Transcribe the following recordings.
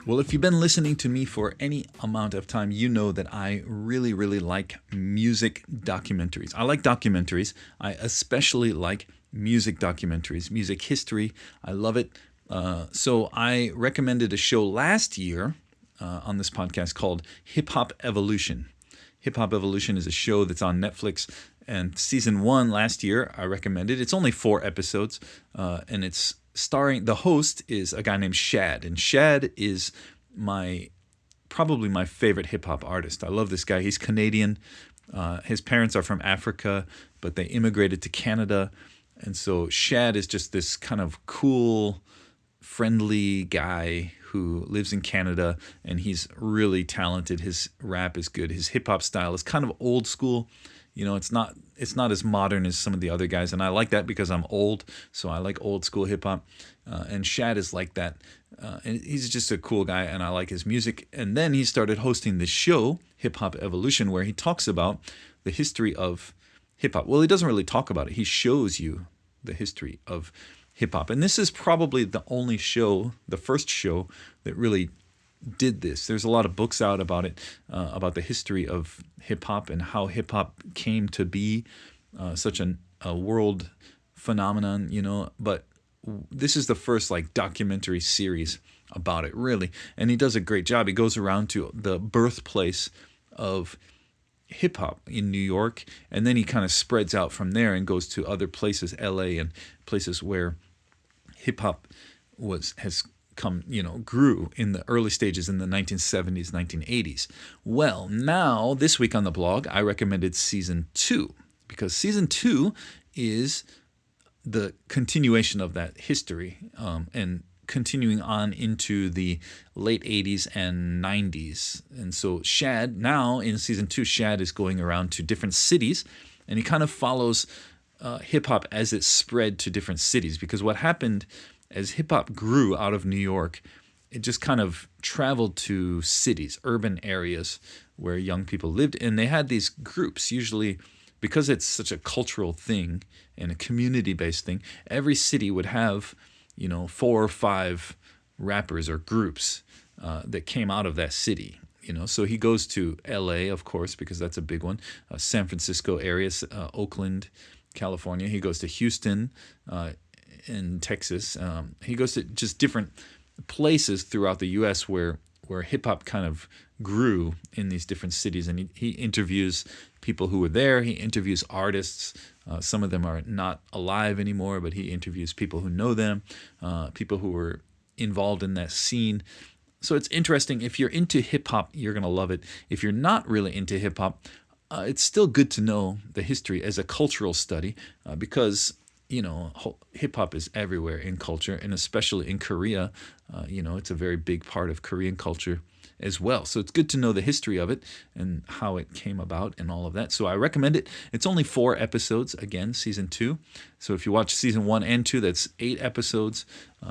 Well, if you've been listening to me for any amount of time, you know that I really, really like music documentaries. I like documentaries. I especially like music documentaries, music history. I love it. So I recommended a show last year on this podcast called Hip Hop Evolution. Hip Hop Evolution is a show that's on Netflix, and season 1 last year I recommended. It's only 4 episodes, and it's starring, the host is a guy named Shad, and Shad is probably my favorite hip hop artist. I love this guy. He's Canadian. His parents are from Africa, but they immigrated to Canada, and so Shad is just this kind of cool, friendly guy who lives in Canada, and he's really talented. His rap is good. His hip hop style is kind of old school. You know, it's not as modern as some of the other guys, and I like that because I'm old, so I like old school hip hop. And Shad is like that, and he's just a cool guy, and I like his music. And then he started hosting this show, Hip Hop Evolution, where he talks about the history of hip hop. Well, he doesn't really talk about it. He shows you the history of hip hop, and this is probably the only show, the first show that really did this. There's a lot of books out about it, about the history of hip hop and how hip hop came to be such a world phenomenon, you know. But this is the first like documentary series about it, really, and he does a great job. He goes around to the birthplace of hip hop in New York, and then he kind of spreads out from there and goes to other places, LA, and places where hip hop has come, you know, grew in the early stages in the 1970s, 1980s. Well, now this week on the blog, I recommended season 2 because season 2 is the continuation of that history, and continuing on into the late 80s and 90s. And so Shad, now in season 2, Shad is going around to different cities, and he kind of follows hip-hop as it spread to different cities, because what happened as hip-hop grew out of New York, it just kind of traveled to cities, urban areas where young people lived, and they had these groups. Usually, because it's such a cultural thing and a community-based thing, every city would have, you know, 4 or 5 rappers or groups that came out of that city. You know, so he goes to LA, of course, because that's a big one. San Francisco areas, Oakland, California. He goes to Houston, in Texas. He goes to just different places throughout the U.S. where hip hop kind of grew in these different cities, and he interviews people who were there. He interviews artists. Some of them are not alive anymore, but he interviews people who know them, people who were involved in that scene. So it's interesting. If you're into hip hop, you're gonna love it. If you're not really into hip hop, it's still good to know the history as a cultural study, because you know, hip hop is everywhere in culture, and especially in Korea. You know, it's a very big part of Korean culture as well. So it's good to know the history of it and how it came about and all of that. So I recommend it. It's only 4 episodes, again, season 2. So if you watch season 1 and 2, that's 8 episodes.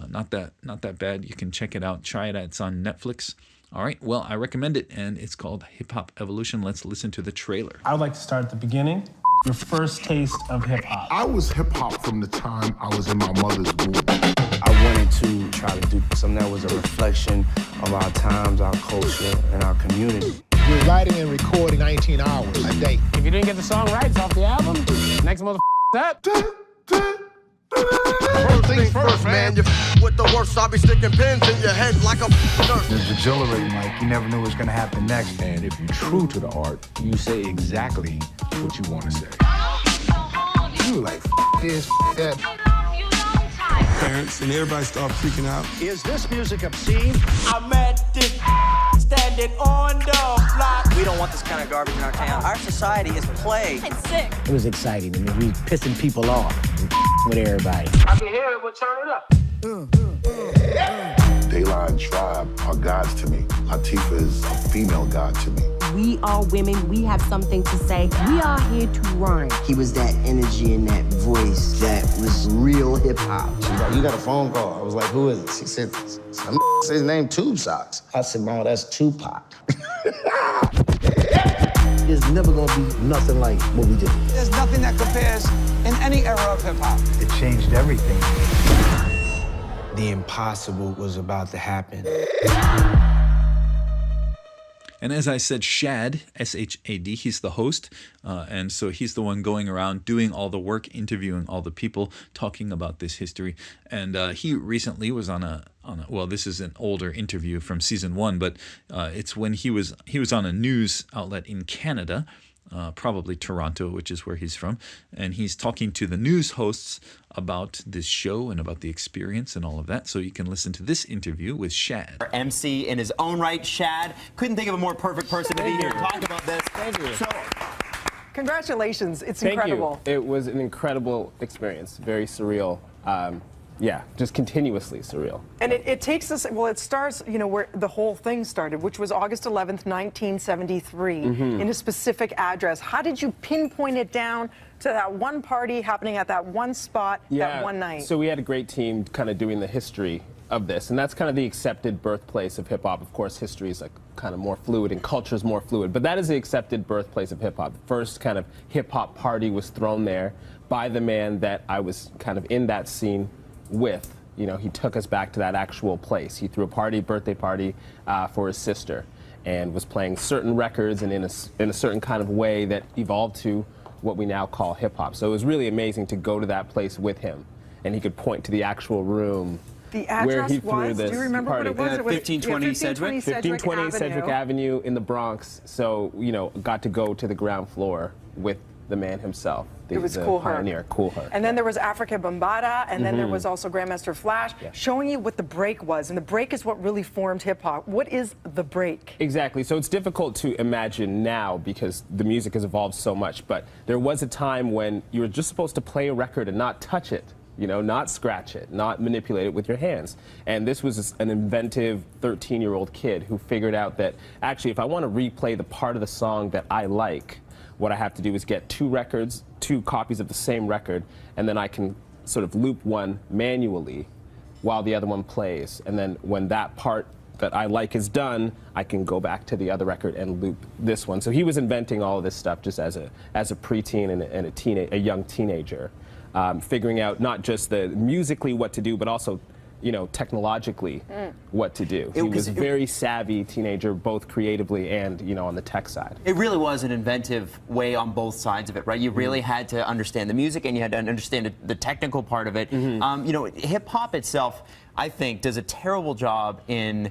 Not that bad. You can check it out. Try it out. It's on Netflix. All right. Well, I recommend it, and it's called Hip Hop Evolution. Let's listen to the trailer. I would like to start at the beginning. Your first taste of hip-hop. I was hip-hop from the time I was in my mother's womb. I wanted to try to do something that was a reflection of our times, our culture, and our community. We're writing and recording 19 hours a day. If you didn't get the song right, it's off the album. Next motherfucker up. First things first, man. You with the worst, I'll be sticking pins in your head like a nurse. It's exhilarating, like you never know what's gonna happen next. And if you're true to the art, you say exactly what you want to say. You like this, that. Parents and everybody start freaking out. Is this music obscene? I'm at this standing on the block. We don't want this kind of garbage in our town. Our society is play. It's sick. It was exciting. I mean, we pissing people off with everybody. I can hear it, but turn it up. Dayline Tribe are gods to me. Latifah is a female god to me. We are women. We have something to say. We are here to rhyme. He was that energy and that voice that was real hip-hop. She's like, you got a phone call. I was like, who is it? She said, some say his name Tube Socks. I said, Mom, that's Tupac. There's never gonna be nothing like what we did. There's nothing that compares in any era of hip-hop. It changed everything. The impossible was about to happen. And as I said, Shad, S-H-A-D, he's the host. And so he's the one going around doing all the work, interviewing all the people, talking about this history. And he recently was on a well, this is an older interview from season 1, but it's when he was on a news outlet in Canada, probably Toronto, which is where he's from, and he's talking to the news hosts about this show and about the experience and all of that. So you can listen to this interview with Shad. Our MC in his own right, Shad. Couldn't think of a more perfect person to be here to talk about this. Thank you. So, congratulations. It's Thank incredible. You. It was an incredible experience. Very surreal. Yeah, just continuously surreal. And it takes us, well, it starts, you know, where the whole thing started, which was August 11th, 1973, in a specific address. How did you pinpoint it down to that one party happening at that one spot, that one night? So we had a great team kind of doing the history of this, and that's kind of the accepted birthplace of hip-hop. Of course, history is like kind of more fluid and culture is more fluid, but that is the accepted birthplace of hip-hop. The first kind of hip-hop party was thrown there by the man that I was kind of in that scene with. You know, he took us back to that actual place. He threw a birthday party for his sister, and was playing certain records and in a certain kind of way that evolved to what we now call hip-hop. So it was really amazing to go to that place with him, and he could point to the actual room the address where he threw was, this do you remember party. what it was? It was 1520 Sedgwick? 1520 Sedgwick Avenue in the Bronx. So, you know, got to go to the ground floor with the man himself. It was Cool pioneer, Cool Herc. And then there was Africa Bambaataa, and then there was also Grandmaster Flash, showing you what the break was. And the break is what really formed hip-hop. What is the break? Exactly. So it's difficult to imagine now because the music has evolved so much. But there was a time when you were just supposed to play a record and not touch it. You know, not scratch it, not manipulate it with your hands. And this was an inventive 13-year-old kid who figured out that actually if I want to replay the part of the song that I like, what I have to do is get two copies of the same record, and then I can sort of loop one manually while the other one plays. And then when that part that I like is done, I can go back to the other record and loop this one. So he was inventing all of this stuff just as a preteen and a young teenager, figuring out not just the musically what to do, but also, you know, technologically what to do. He was a very savvy teenager, both creatively and, you know, on the tech side. It really was an inventive way on both sides of it, right? You really had to understand the music and you had to understand the technical part of it. You know, hip-hop itself, I think, does a terrible job in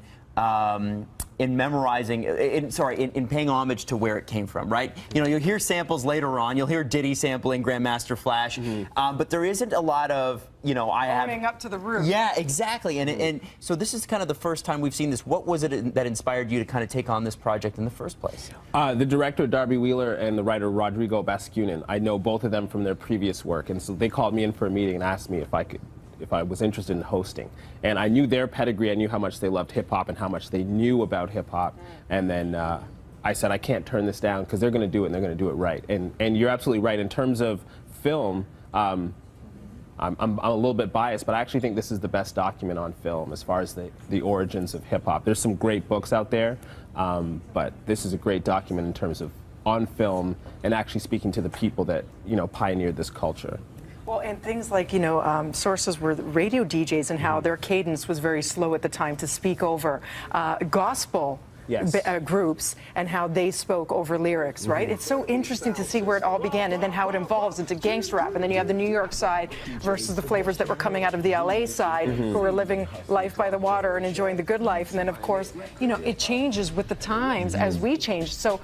memorizing, in paying homage to where it came from, right? You know, you'll hear samples later on. You'll hear Diddy sampling Grandmaster Flash, but there isn't a lot of, you know, owning up to the roots. Yeah, exactly. And so this is kind of the first time we've seen this. What was it that inspired you to kind of take on this project in the first place? The director, Darby Wheeler, and the writer, Rodrigo Bascunin. I know both of them from their previous work, and so they called me in for a meeting and asked me if I was interested in hosting. And I knew their pedigree, I knew how much they loved hip-hop and how much they knew about hip-hop. And then I said, I can't turn this down because they're going to do it and they're going to do it right. And you're absolutely right. In terms of film, I'm a little bit biased, but I actually think this is the best document on film as far as the origins of hip-hop. There's some great books out there, but this is a great document in terms of on film and actually speaking to the people that, you know, pioneered this culture. Well, and things like, you know, sources were radio DJs and how their cadence was very slow at the time to speak over gospel groups and how they spoke over lyrics, right? It's so interesting to see where it all began and then how it evolves into gangster rap. And then you have the New York side versus the flavors that were coming out of the LA side who were living life by the water and enjoying the good life. And then, of course, you know, it changes with the times as we change. So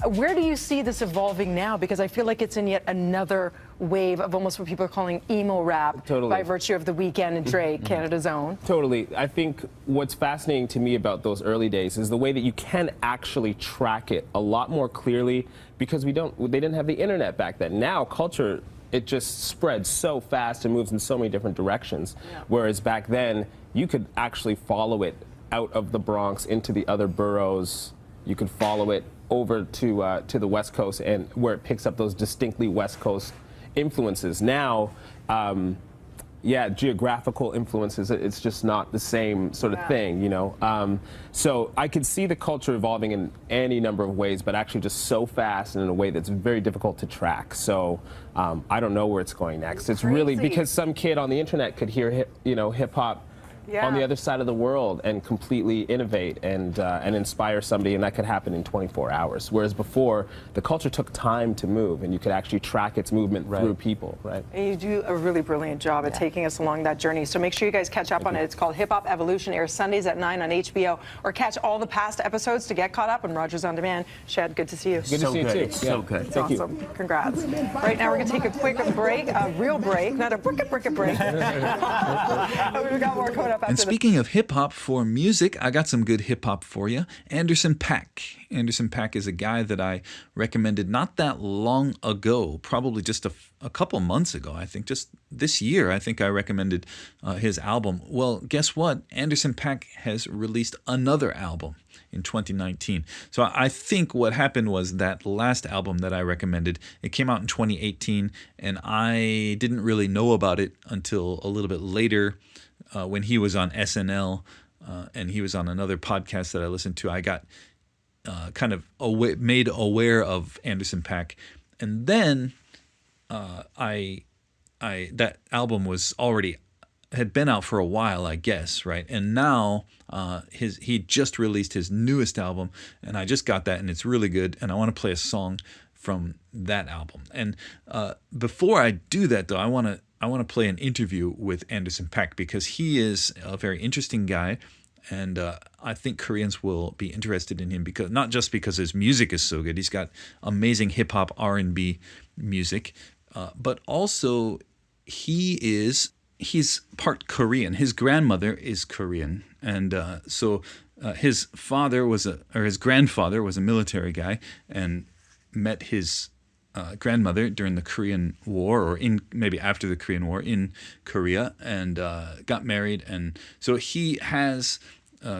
where do you see this evolving now? Because I feel like it's in yet another wave of almost what people are calling emo rap by virtue of The Weeknd and Drake, Canada's own. Totally. I think what's fascinating to me about those early days is the way that you can actually track it a lot more clearly because they didn't have the internet back then. Now culture, it just spreads so fast and moves in so many different directions. Whereas back then you could actually follow it out of the Bronx into the other boroughs. You could follow it over to the West Coast and where it picks up those distinctly West Coast influences. Now, geographical influences, it's just not the same sort of thing, you know. So I could see the culture evolving in any number of ways, but actually just so fast and in a way that's very difficult to track. So I don't know where it's going next. It's really because some kid on the internet could hear hip hop Yeah. on the other side of the world and completely innovate and inspire somebody, and that could happen in 24 hours. Whereas before, the culture took time to move, and you could actually track its movement through people, right? And you do a really brilliant job at taking us along that journey. So make sure you guys catch up on it. It's called Hip Hop Evolution. Airs Sundays at 9 on HBO, or catch all the past episodes to get caught up on Rogers On Demand. Shad, good to see you. Good to see you too. So good. It's awesome. Congrats. Right now we're going to take a quick break, a real break, not a break. We've got more coming up after And speaking of hip-hop for music, I got some good hip-hop for you. Anderson .Paak. Anderson .Paak is a guy that I recommended not that long ago, probably just a couple months ago, I think. Just this year, I think I recommended his album. Well, guess what? Anderson .Paak has released another album in 2019. So I think what happened was that last album that I recommended, it came out in 2018, and I didn't really know about it until a little bit later when he was on SNL and he was on another podcast that I listened to. I got kind of made aware of Anderson .Paak, and then that album was had been out for a while, I guess, right? And now he just released his newest album, and I just got that, and it's really good. And I want to play a song from that album. And before I do that, though, I want to play an interview with Anderson .Paak, because he is a very interesting guy, and I think Koreans will be interested in him, because not just because his music is so good. He's got amazing hip hop R&B music, but also he's part Korean. His grandmother is Korean, and so his grandfather was a military guy and met his grandmother during the Korean War, or maybe after the Korean War, in Korea, and got married, and so he has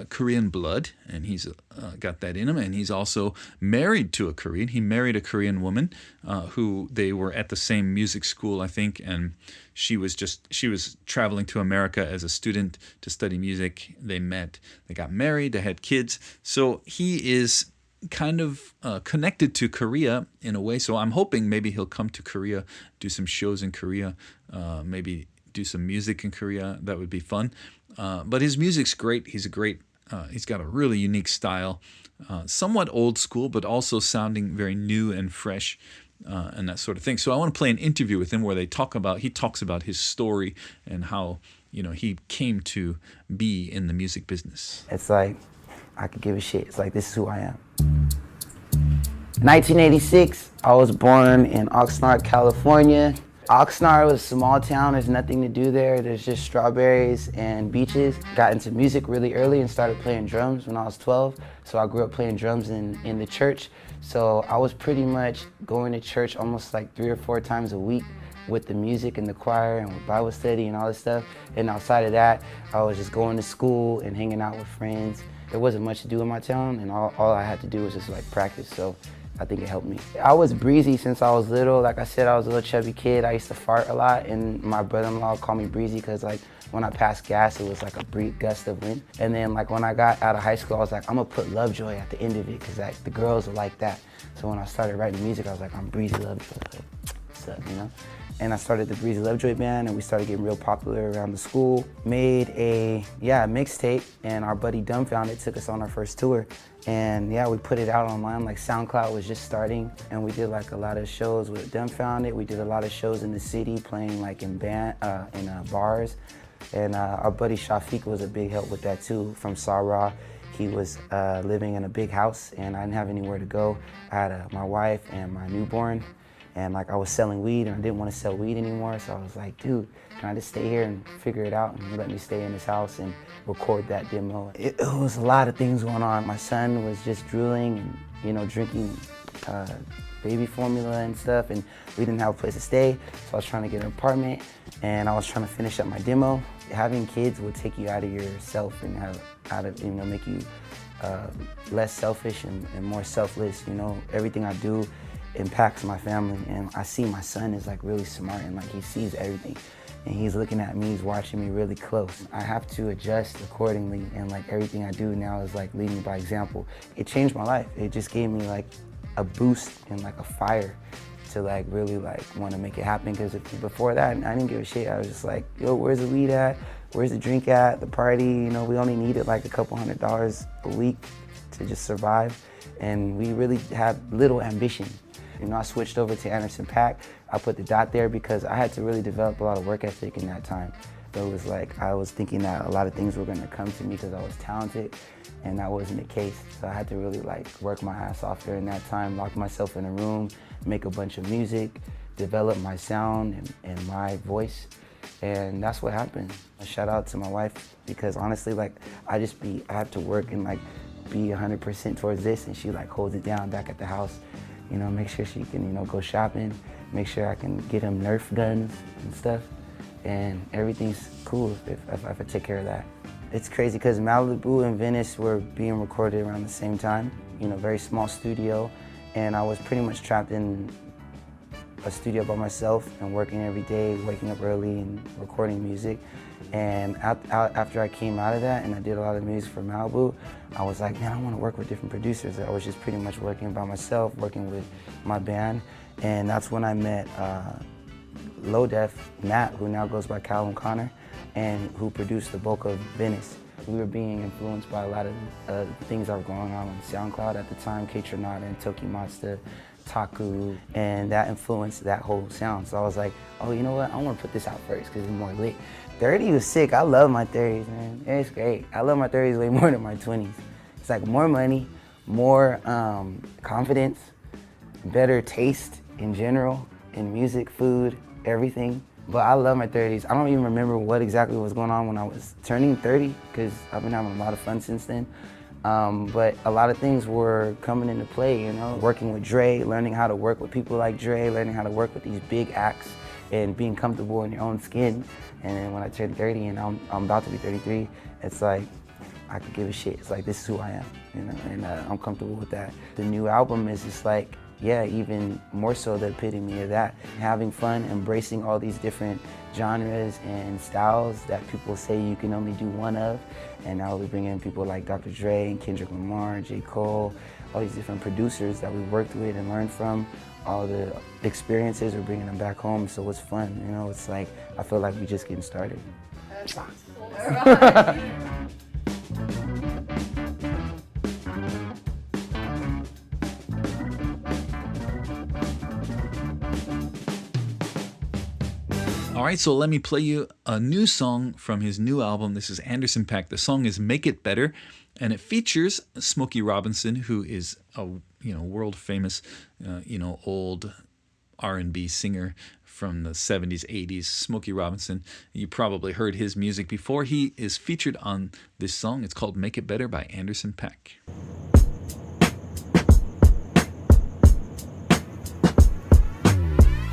Korean blood, and he's got that in him, and he's also married to a Korean. He married a Korean woman who they were at the same music school, I think, and she was traveling to America as a student to study music. They met, they got married, they had kids. So he is kind of connected to Korea in a way. So I'm hoping maybe he'll come to Korea, do some shows in Korea, maybe do some music in Korea. That would be fun. But his music's great. He's got a really unique style, somewhat old school, but also sounding very new and fresh, and that sort of thing. So I want to play an interview with him where he talks about his story and how, he came to be in the music business. It's like, I could give a shit. It's like, this is who I am. 1986, I was born in Oxnard, California. Oxnard was a small town. There's nothing to do there. There's just strawberries and beaches. Got into music really early and started playing drums when I was 12. So I grew up playing drums in the church. So I was pretty much going to church almost like 3 or 4 times a week with the music and the choir and with Bible study and all this stuff. And outside of that, I was just going to school and hanging out with friends. There wasn't much to do in my town, and all I had to do was just like practice. So I think it helped me. I was breezy since I was little. Like I said, I was a little chubby kid. I used to fart a lot, and my brother-in-law called me breezy because like when I passed gas, it was like a brief gust of wind. And then like when I got out of high school, I was like, I'm gonna put Lovejoy at the end of it because like the girls were like that. So when I started writing music, I was like, I'm Breezy Lovejoy. Like, what's up, And I started the Breezy Lovejoy band, and we started getting real popular around the school. Made a mixtape, and our buddy Dumbfounded took us on our first tour. And yeah, we put it out online, like SoundCloud was just starting, and we did like a lot of shows with Dumbfounded. We did a lot of shows in the city, playing like in bars. And our buddy Shafiq was a big help with that too, from Sarah. He was living in a big house, and I didn't have anywhere to go. I had my wife and my newborn. And like I was selling weed, and I didn't want to sell weed anymore, so I was like, dude, can I just stay here and figure it out? And he let me stay in his house and record that demo. It was a lot of things going on. My son was just drooling and drinking baby formula and stuff, and we didn't have a place to stay, so I was trying to get an apartment, and I was trying to finish up my demo. Having kids will take you out of yourself and make you less selfish and more selfless. Everything I do impacts my family, and I see my son is like really smart, and like he sees everything, and he's looking at me, he's watching me really close. I have to adjust accordingly, and like everything I do now is like leading by example. It changed my life. It just gave me like a boost and like a fire to like really like want to make it happen, because before that I didn't give a shit. I was just like, yo, where's the weed at? where's the drink at, the party? You know, we only needed like a couple $100 a week to just survive. And we really had little ambition. You know, I switched over to Anderson .Paak. I put the dot there because I had to really develop a lot of work ethic in that time. So it was like, I was thinking that a lot of things were gonna come to me because I was talented, and that wasn't the case. So I had to really like work my ass off during that time, lock myself in a room, make a bunch of music, develop my sound and my voice. And that's what happened. A shout out to my wife, because honestly, like, I have to work and like be 100% towards this, and she like holds it down back at the house. You know, make sure she can, you know, go shopping, make sure I can get him Nerf guns and stuff. And everything's cool if I take care of that. It's crazy because Malibu and Venice were being recorded around the same time. You know, very small studio, and I was pretty much trapped in a studio by myself and working every day, waking up early and recording music. And after I came out of that and I did a lot of music for Malibu, I was like, man, I want to work with different producers. I was just pretty much working by myself, working with my band. And that's when I met Low Def, Matt, who now goes by Callum Connor, and who produced the bulk of Venice. We were being influenced by a lot of things that were going on SoundCloud at the time, K-Tronada and Toki Matsuda, Taku, and that influenced that whole sound. So I was like, oh, you know what, I want to put this out first because it's more lit. 30 was sick. I love my 30s, man. It's great. I love my 30s way more than my 20s. It's like more money, more confidence, better taste in general, in music, food, everything. But I love my 30s. I don't even remember what exactly was going on when I was turning 30, because I've been having a lot of fun since then. But a lot of things were coming into play, you know, working with Dre, learning how to work with people like Dre, learning how to work with these big acts and being comfortable in your own skin. And then when I turned 30 and I'm about to be 33, it's like, I could give a shit. It's like, this is who I am, you know, and I'm comfortable with that. The new album is just like, yeah, even more so the epitome of that. Having fun, embracing all these different genres and styles that people say you can only do one of. And now we bring in people like Dr. Dre and Kendrick Lamar, J. Cole, all these different producers that we worked with and learned from. All the experiences, we're bringing them back home, so it's fun. You know, it's like, I feel like we're just getting started. All right, so let me play you a new song from his new album. This is Anderson .Paak. The song is Make It Better, and it features Smokey Robinson, who is a world famous old R&B singer from the 70s, 80s. Smokey Robinson, you probably heard his music before. He is featured on this song. It's called Make It Better by Anderson .Paak.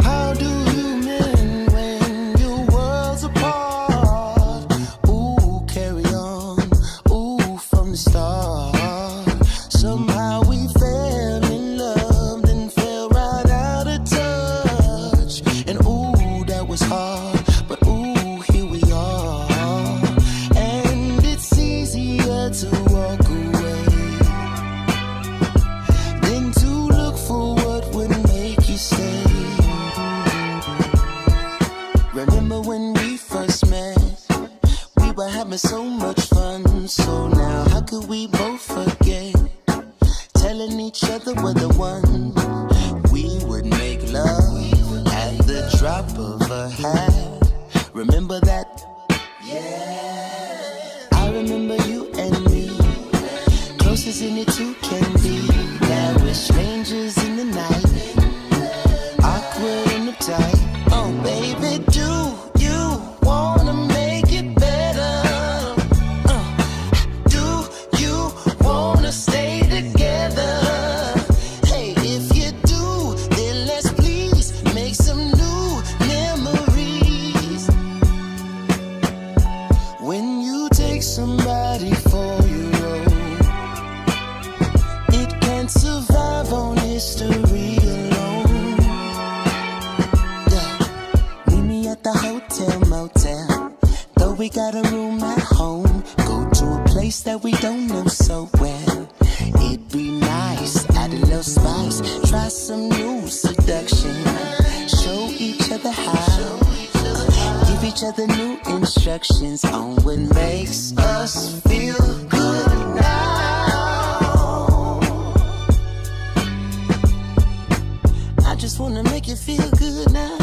How do you mend when your world's apart? Ooh, carry on, ooh, from the start. Somehow we fell in love, then fell right out of touch. And ooh, that was hard, but ooh, here we are. And it's easier to walk away than to look for what would make you stay. Remember when we first met? We were having so much fun. So now how could we both forget? Telling each other we're the one. We would make love at the drop of a hat. Remember that? Yeah. I remember you and me, closest any two can be. Now we're strangers in the night, awkward and uptight. Oh baby, do you wanna make it better? Do you wanna stay together? Hey, if you do, then let's please make some new memories. When you take somebody for your own, it can't survive on history alone. Meet me at the hotel motel, though we got a room at home. Go to a place that we don't know so well. It'd be nice, add a little spice, try some new seduction, show each other how, give each each other new instructions on what makes us feel good now. I just wanna make you feel good now.